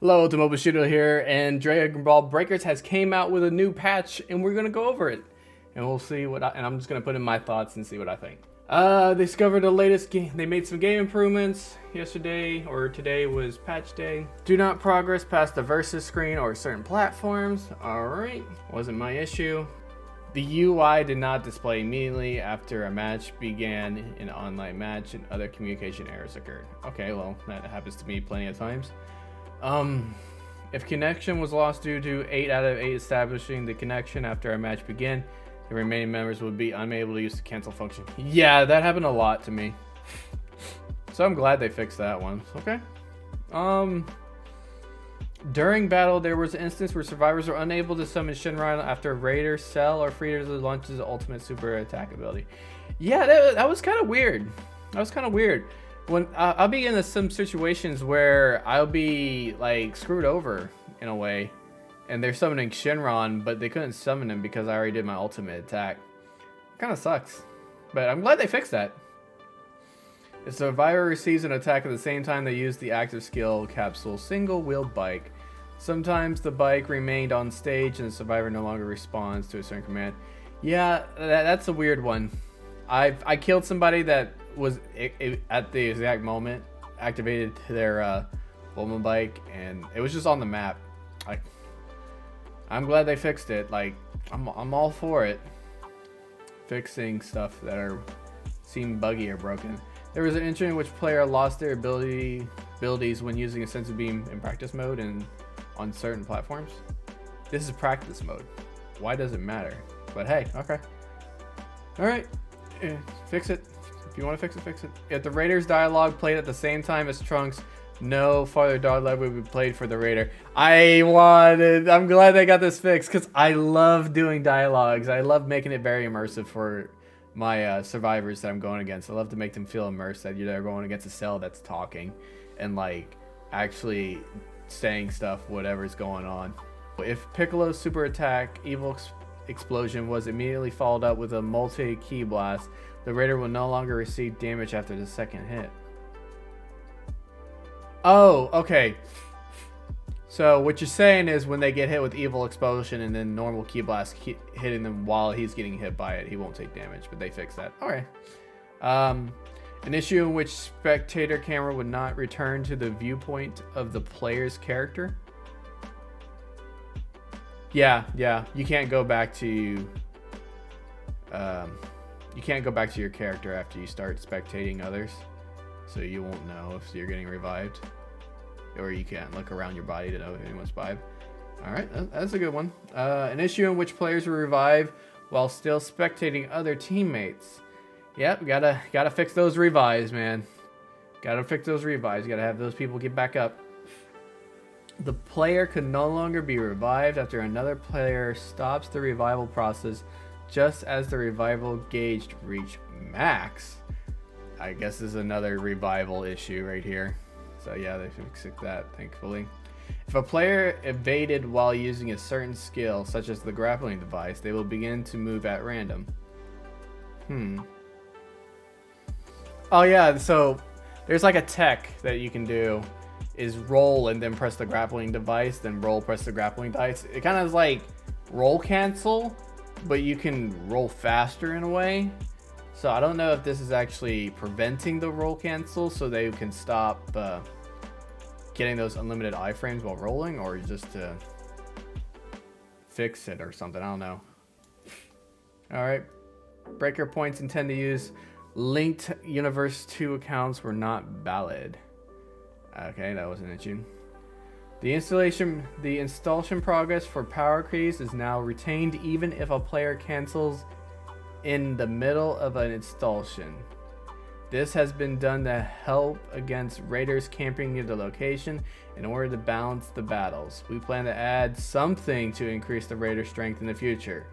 Hello, Ultimobushido here, and Dragon Ball Breakers has came out with a new patch, and we're gonna go over it, and we'll see what. And I'm just gonna put in my thoughts and see what I think. They discovered the latest game. They made some game improvements yesterday, or today was patch day. Do not progress past the versus screen or certain platforms. All right, wasn't my issue. The UI did not display immediately after a match began in an online match, and other communication errors occurred. Okay, well that happens to me plenty of times. If connection was lost due to 8 out of 8 establishing the connection after a match began, the remaining members would be unable to use the cancel function. Yeah, that happened a lot to me. So I'm glad they fixed that one. Okay. During battle, there was an instance where survivors were unable to summon Shinran after Raider, Cell, or Frieza launched his ultimate super attack ability. Yeah, that was kind of weird. That was kind of weird. When I'll be in some situations where I'll be like screwed over in a way, and they're summoning Shinron, but they couldn't summon him because I already did my ultimate attack. Kind of sucks, but I'm glad they fixed that. If the survivor receives an attack at the same time they use the active skill capsule single wheel bike, sometimes the bike remained on stage and the survivor no longer responds to a certain command. Yeah, that's a weird one. I killed somebody that was at the exact moment activated their Bulma bike, and it was just on the map. I'm glad they fixed it. Like I'm all for it. Fixing stuff that seem buggy or broken. There was an incident in which player lost their abilities when using a sense of beam in practice mode and on certain platforms. This is practice mode. Why does it matter? But hey, okay. All right, fix it. If you want to fix it, fix it. If the Raider's dialogue played at the same time as Trunks, no farther dialogue would be played for the Raider. I'm glad they got this fixed because I love doing dialogues. I love making it very immersive for my survivors that I'm going against. I love to make them feel immersed that they're going against a Cell that's talking and like actually saying stuff, whatever's going on. If Piccolo's super attack, Evil Explosion, was immediately followed up with a multi-key blast, the Raider will no longer receive damage after the second hit. Oh, okay. So what you're saying is when they get hit with Evil Explosion and then normal Key Blast hitting them while he's getting hit by it, he won't take damage, but they fixed that. Alright. An issue in which spectator camera would not return to the viewpoint of the player's character. Yeah. You can't go back to your character after you start spectating others, so you won't know if you're getting revived, or you can't look around your body to know if anyone's revived. All right, that's a good one. An issue in which players will revive while still spectating other teammates. Yep, gotta fix those revives, man. Gotta fix those revives. Gotta have those people get back up. The player could no longer be revived after another player stops the revival process just as the revival gauge reached max. I guess this is another revival issue right here. So yeah, they fixed that, thankfully. If a player evaded while using a certain skill, such as the grappling device, they will begin to move at random. Oh yeah, so there's like a tech that you can do, is roll and then press the grappling device, then roll, press the grappling dice. It kind of is like roll cancel, but you can roll faster in a way. So I don't know if this is actually preventing the roll cancel so they can stop getting those unlimited iframes while rolling, or just to fix it or something. I don't know. Alright. Breaker points intend to use linked Universe 2 accounts were not valid. Okay, that was an issue. The installation progress for power keys is now retained even if a player cancels in the middle of an installation. This has been done to help against raiders camping near the location in order to balance the battles. We plan to add something to increase the raider strength in the future.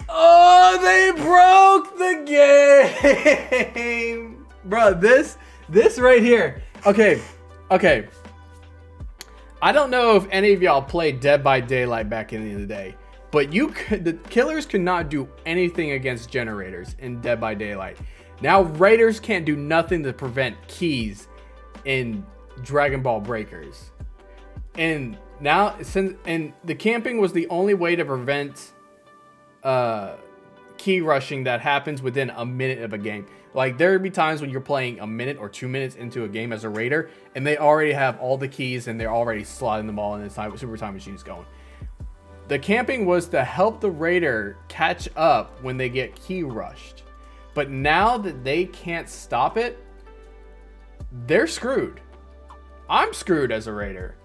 Oh, they broke the game! Bro, this right here. Okay. I don't know if any of y'all played Dead by Daylight back in the day, but the killers could not do anything against generators in Dead by Daylight. Now raiders can't do nothing to prevent keys in Dragon Ball breakers. And now, and the camping was the only way to prevent key rushing that happens within a minute of a game. Like, there would be times when you're playing a minute or 2 minutes into a game as a raider, and they already have all the keys, and they're already slotting them all, and the super time machine's going. The camping was to help the raider catch up when they get key rushed. But now that they can't stop it, they're screwed. I'm screwed as a raider.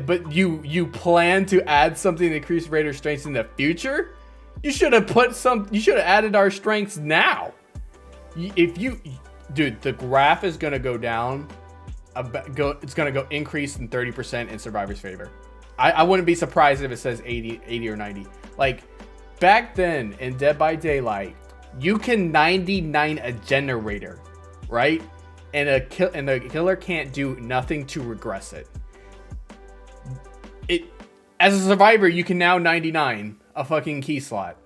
But you plan to add something to increase raider strengths in the future? You should have added our strengths now. Dude, the graph is gonna go down. It's gonna go increase in 30% in Survivor's favor. I wouldn't be surprised if it says 80 or 90. Like, back then in Dead by Daylight, you can 99 a generator, right? And the killer can't do nothing to regress it. As a survivor, you can now 99 a fucking key slot.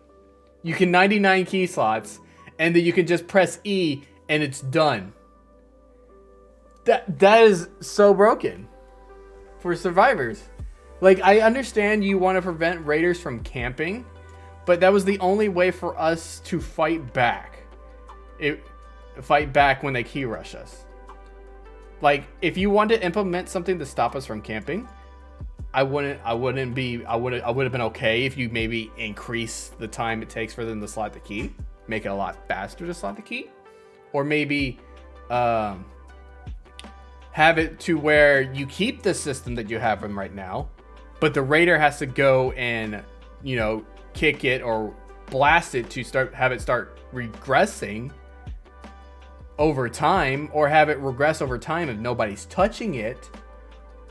You can 99 key slots, and then you can just press E and it's done. That is so broken for survivors. Like, I understand you want to prevent raiders from camping, but that was the only way for us to fight back. Fight back when they key rush us. Like, if you want to implement something to stop us from camping, I would have been okay if you maybe increase the time it takes for them to slot the key, make it a lot faster to slot the key, or maybe have it to where you keep the system that you have them right now, but the raider has to go and, you know, kick it or blast it to have it start regressing over time, or have it regress over time if nobody's touching it.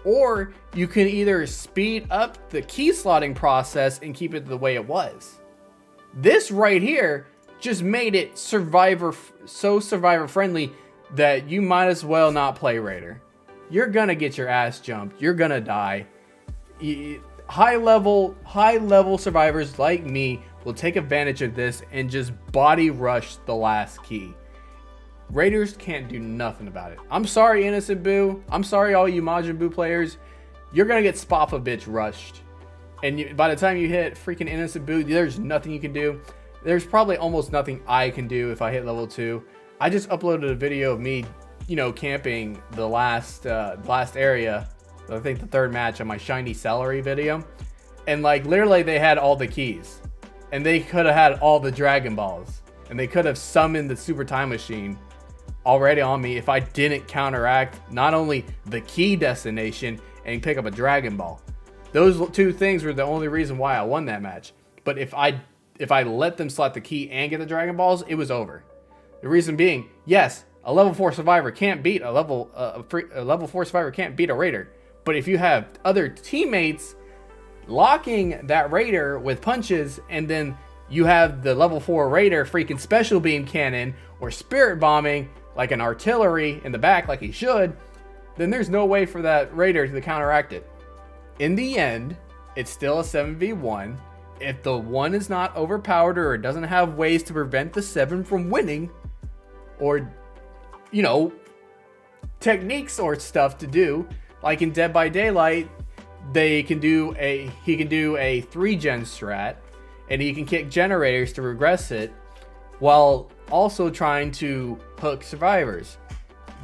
Or you can either speed up the key slotting process and keep it the way it was. This right here just made it survivor friendly that you might as well not play Raider. You're gonna get your ass jumped. You're gonna die. High level survivors like me will take advantage of this and just body rush the last key. Raiders can't do nothing about it. I'm sorry, Innocent Boo. I'm sorry, all you Majin Buu players. You're gonna get Spaffa bitch rushed. And by the time you hit freaking Innocent Boo, there's nothing you can do. There's probably almost nothing I can do if I hit level 2. I just uploaded a video of me, you know, camping the last area. I think the third match on my Shiny Celery video. And like, literally they had all the keys. And they could have had all the Dragon Balls. And they could have summoned the Super Time Machine already on me if I didn't counteract not only the key destination and pick up a Dragon Ball. Those two things were the only reason why I won that match. But if I let them slot the key and get the Dragon Balls, it was over. The reason being, yes, a level 4 survivor can't beat a level 4 survivor can't beat a raider. But if you have other teammates locking that raider with punches, and then you have the level 4 raider freaking special beam cannon or spirit bombing like an artillery in the back like he should, then there's no way for that raider to counteract it. In the end, it's still a 7v1. If the 1 is not overpowered or it doesn't have ways to prevent the 7 from winning, or, you know, techniques or stuff to do, like in Dead by Daylight, he can do a 3-gen strat, and he can kick generators to regress it while also trying to hook survivors.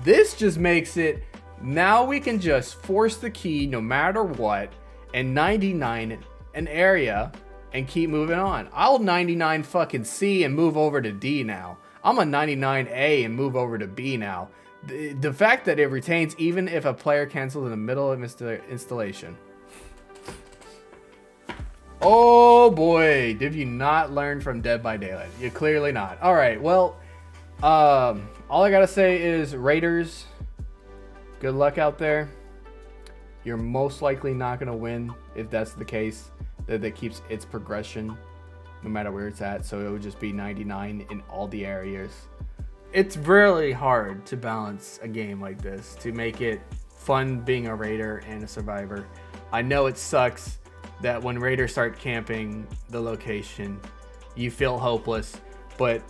This just makes it, now we can just force the key no matter what and 99 an area and keep moving on. I'll 99 fucking C and move over to D now. I'm a 99A and move over to B now. The fact that it retains even if a player cancels in the middle of installation. Oh boy, did you not learn from Dead by Daylight? You're clearly not. All right, well, all I gotta say is Raiders, good luck out there. You're most likely not gonna win if that's the case. That keeps its progression no matter where it's at, so it would just be 99 in all the areas. It's really hard to balance a game like this to make it fun being a raider and a survivor. I know it sucks that when raiders start camping the location, you feel hopeless, but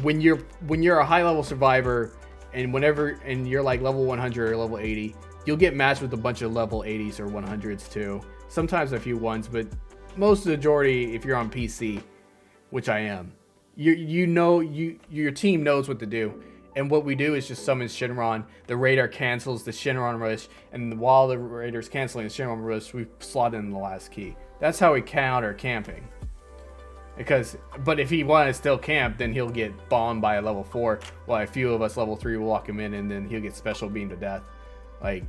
when you're a high level survivor and you're like level 100 or level 80, you'll get matched with a bunch of level 80s or 100s too. Sometimes a few ones, but most of the majority, if you're on PC, which I am, your team knows what to do. And what we do is just summon Shinron. The radar cancels the Shinron rush, and while the raider's canceling the Shinron rush, we slot in the last key. That's how we counter camping. But if he wanted to still camp, then he'll get bombed by a level 4, while a few of us level 3 will walk him in, and then he'll get special beamed to death. Like,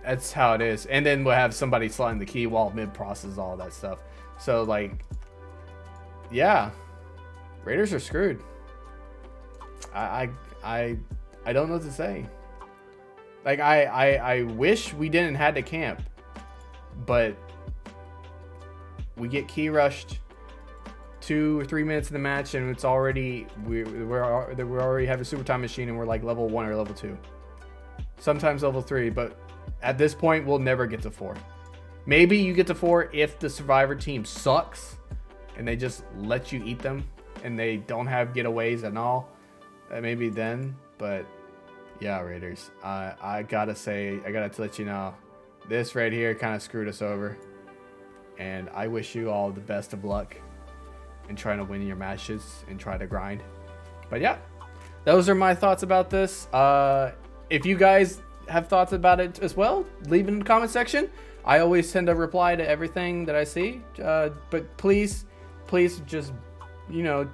that's how it is. And then we'll have somebody slotting the key while mid processes all that stuff. So like, yeah, Raiders are screwed. I don't know what to say. Like, I wish we didn't had to camp, but we get key rushed 2 or 3 minutes in the match, and it's already we already have a super time machine, and we're like level 1 or level 2, sometimes level 3. But at this point, we'll never get to 4. Maybe you get to 4 if the survivor team sucks and they just let you eat them and they don't have getaways and all. Maybe then. But yeah, Raiders, I gotta let you know, this right here kind of screwed us over, and I wish you all the best of luck in trying to win your matches and try to grind. But yeah, those are my thoughts about this. If you guys have thoughts about it as well, leave it in the comment section. I always tend to reply to everything that I see, but please just, you know,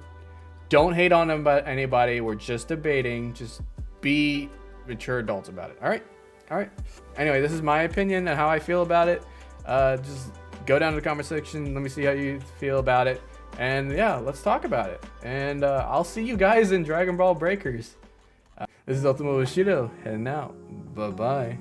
don't hate on anybody. We're just debating. Just be mature adults about it. All right. Anyway, this is my opinion and how I feel about it. Just go down to the comment section. Let me see how you feel about it. And yeah, let's talk about it. And I'll see you guys in Dragon Ball Breakers. This is Ultimobushido heading out. Bye-bye.